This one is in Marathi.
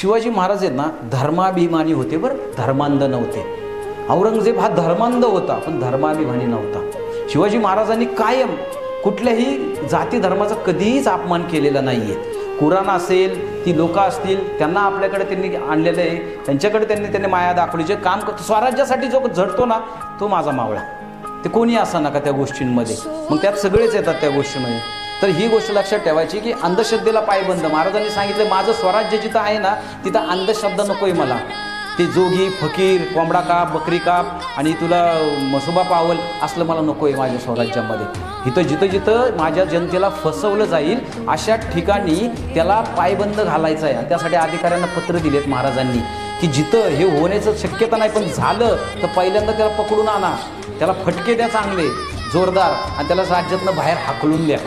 शिवाजी महाराज आहेत ना धर्माभिमानी होते बरं, धर्मांध नव्हते. औरंगजेब हा धर्मांध होता पण धर्माभिमानी नव्हता. शिवाजी महाराजांनी कायम कुठल्याही जाती धर्माचा कधीच अपमान केलेला नाही आहे. कुराण असेल, ती लोक असतील, त्यांना आपल्याकडे त्यांनी आणलेलं आहे, त्यांच्याकडे त्यांनी माया दाखवली. जे काम स्वराज्यासाठी जो झटतो ना तो माझा मावळा, ते कोणी असा नका त्या गोष्टींमध्ये. मग त्यात सगळेच येतात त्या गोष्टीमध्ये. तर ही गोष्ट लक्षात ठेवायची की अंधश्रद्धेला पायबंद. महाराजांनी सांगितलं माझं स्वराज्य जिथं आहे ना तिथं अंधश्रद्धा नको आहे मला. ते जोगी फकीर, कोंबडा काप, बकरी काप आणि तुला मसोबा पावल असलं मला नको आहे माझ्या स्वराज्यामध्ये. इथं जिथं जिथं माझ्या जनतेला फसवलं जाईल अशा ठिकाणी त्याला पायबंद घालायचा आहे. आणि त्यासाठी अधिकाऱ्यांना पत्र दिलेत महाराजांनी की जिथं हे होण्याचं शक्यता नाही पण झालं तर पहिल्यांदा त्याला पकडून आणा, त्याला फटके द्या चांगले जोरदार आणि त्याला राज्यातनं बाहेर हाकलून द्या.